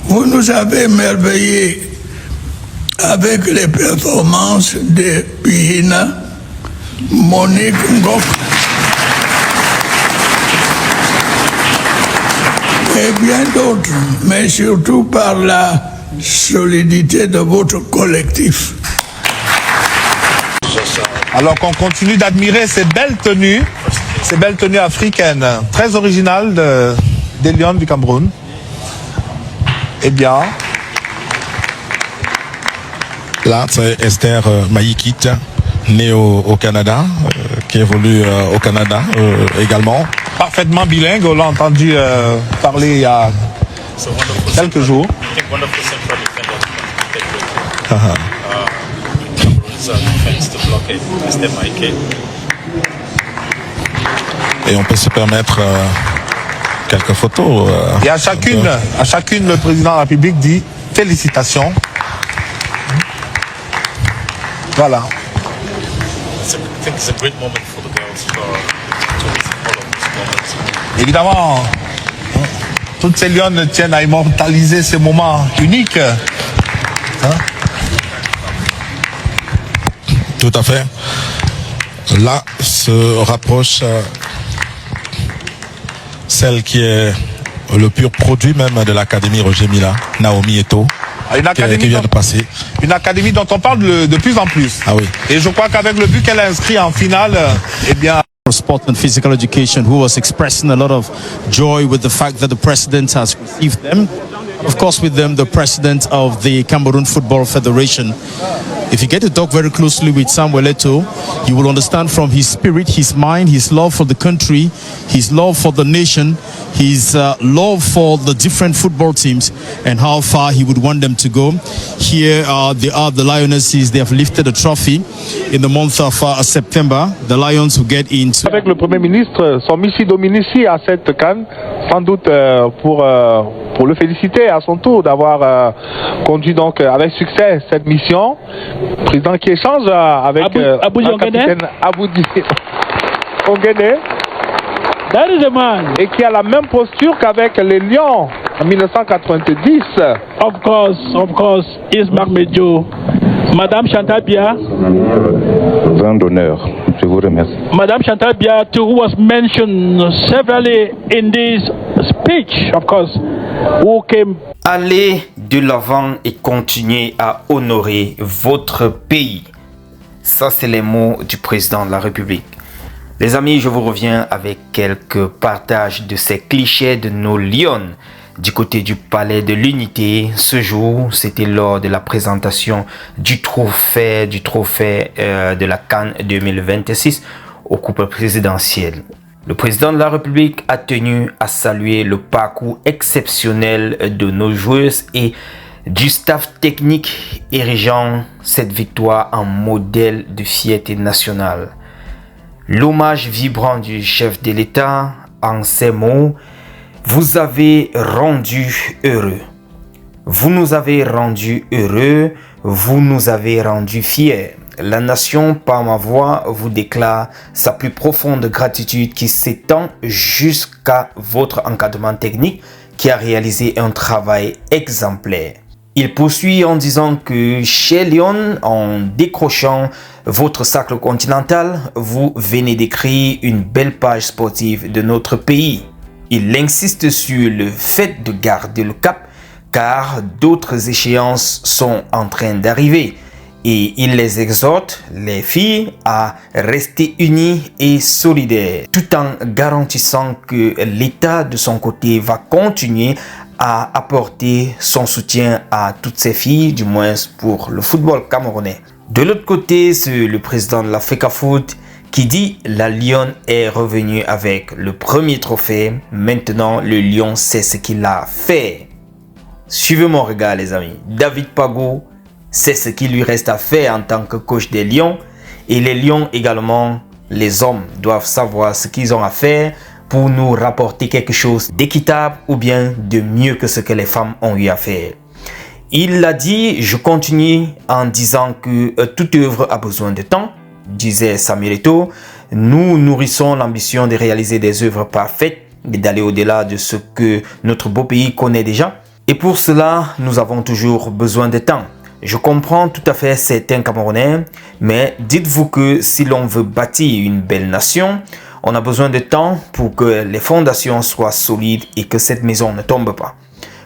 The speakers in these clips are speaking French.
Vous nous avez émerveillés avec les performances de Pihina, Monique Ngok et bien d'autres, mais surtout par la solidité de votre collectif. Alors qu'on continue d'admirer ces belles tenues africaines, très originales des Lions du Cameroun. Eh bien, là, c'est Esther Maïkit, née au Canada, qui évolue au Canada également. Parfaitement bilingue, on l'a entendu parler il y a quelques jours. Et on peut se permettre quelques photos. Et à chacune, le président de la République dit félicitations. Voilà. Évidemment, toutes ces lionnes tiennent à immortaliser ces moments uniques. Hein? Tout à fait. Là se rapproche celle qui est le pur produit même de l'Académie Roger Mila, Naomi Eto'o, qui vient de passer. Une académie dont on parle de plus en plus. Ah oui. Et je crois qu'avec le but qu'elle a inscrit en finale, eh bien... Sport and Physical Education, who was expressing a lot of joy with the fact that the president has received them. Of course, with them, the president of the Cameroon Football Federation. If you get to talk very closely with Samuel Eto'o, you will understand from his spirit, his mind, his love for the country, his love for the nation, his love for the different football teams, and how far he would want them to go. Here they are the Lionesses. They have lifted a trophy in the month of September. The Lions will get into... Avec le Premier ministre, son Missi Dominici à cette CAN, sans doute pour le féliciter à son tour d'avoir conduit donc avec succès cette mission. Président qui échange avec le capitaine Aboudi Ongene. That is a man. Et qui a la même posture qu'avec les Lions en 1990. Of course, is Marc Medjo. Madame Chantal Bia. Vin d'honneur. Je vous remercie. Madame Chantal Bia, too, who was mentioned severally in this speech, of course, who came. Allez de l'avant et continuez à honorer votre pays. Ça, c'est les mots du président de la République. Les amis, je vous reviens avec quelques partages de ces clichés de nos lions. Du côté du Palais de l'Unité, ce jour, c'était lors de la présentation du trophée de la CAN 2026 au couple présidentiel. Le président de la République a tenu à saluer le parcours exceptionnel de nos joueuses et du staff technique érigeant cette victoire en modèle de fierté nationale. L'hommage vibrant du chef de l'État en ces mots: vous avez rendu heureux. Vous nous avez rendu heureux. Vous nous avez rendu fiers. La nation, par ma voix, vous déclare sa plus profonde gratitude qui s'étend jusqu'à votre encadrement technique qui a réalisé un travail exemplaire. Il poursuit en disant que chez Lyon, en décrochant votre sacre continental, vous venez d'écrire une belle page sportive de notre pays. Il insiste sur le fait de garder le cap car d'autres échéances sont en train d'arriver. Et il les exhorte, les filles, à rester unies et solidaires, tout en garantissant que l'État, de son côté, va continuer à apporter son soutien à toutes ces filles, du moins pour le football camerounais. De l'autre côté, c'est le président de l'Africa Foot qui dit la Lyon est revenue avec le premier trophée. Maintenant, le Lion sait ce qu'il a fait. Suivez mon regard, les amis. David Pago, c'est ce qu'il lui reste à faire en tant que coach des Lions. Et les Lions également, les hommes doivent savoir ce qu'ils ont à faire pour nous rapporter quelque chose d'équitable ou bien de mieux que ce que les femmes ont eu à faire. Il l'a dit, je continue en disant que toute œuvre a besoin de temps, disait Samuel Eto'o. Nous nourrissons l'ambition de réaliser des œuvres parfaites et d'aller au-delà de ce que notre beau pays connaît déjà. Et pour cela, nous avons toujours besoin de temps. Je comprends tout à fait certains Camerounais, mais dites-vous que si l'on veut bâtir une belle nation, on a besoin de temps pour que les fondations soient solides et que cette maison ne tombe pas.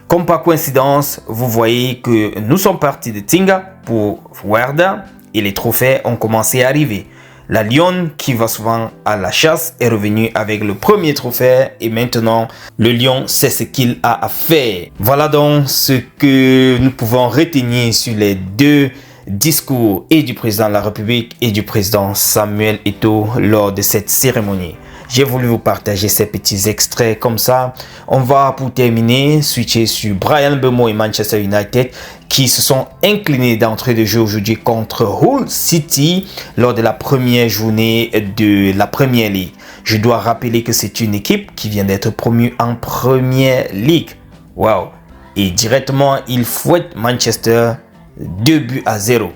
Comme par coïncidence, vous voyez que nous sommes partis de Tinga pour Werder et les trophées ont commencé à arriver. La Lionne, qui va souvent à la chasse, est revenue avec le premier trophée et maintenant le lion sait ce qu'il a à faire. Voilà donc ce que nous pouvons retenir sur les deux discours et du président de la République et du président Samuel Eto'o lors de cette cérémonie. J'ai voulu vous partager ces petits extraits comme ça. On va pour terminer switcher sur Bryan Mbeumo et Manchester United qui se sont inclinés d'entrée de jeu aujourd'hui contre Hull City lors de la première journée de la Premier League. Je dois rappeler que c'est une équipe qui vient d'être promue en Premier League. Wow! Et directement, ils fouettent Manchester 2-0.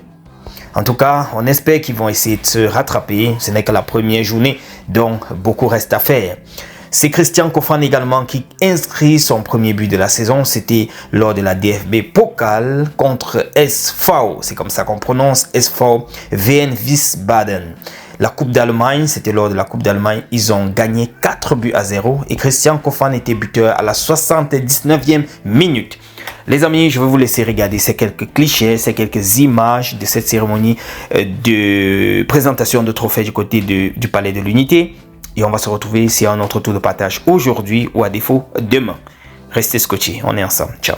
En tout cas, on espère qu'ils vont essayer de se rattraper. Ce n'est que la première journée, donc beaucoup reste à faire. C'est Christian Kofan également qui inscrit son premier but de la saison. C'était lors de la DFB Pokal contre SV. C'est comme ça qu'on prononce SV VN Wiesbaden. La Coupe d'Allemagne, c'était lors de la Coupe d'Allemagne. Ils ont gagné 4-0 et Christian Kofan était buteur à la 79e minute. Les amis, je vais vous laisser regarder ces quelques clichés, ces quelques images de cette cérémonie de présentation de trophées du côté du Palais de l'Unité. Et on va se retrouver ici à un autre tour de partage aujourd'hui ou à défaut demain. Restez scotchés, on est ensemble. Ciao.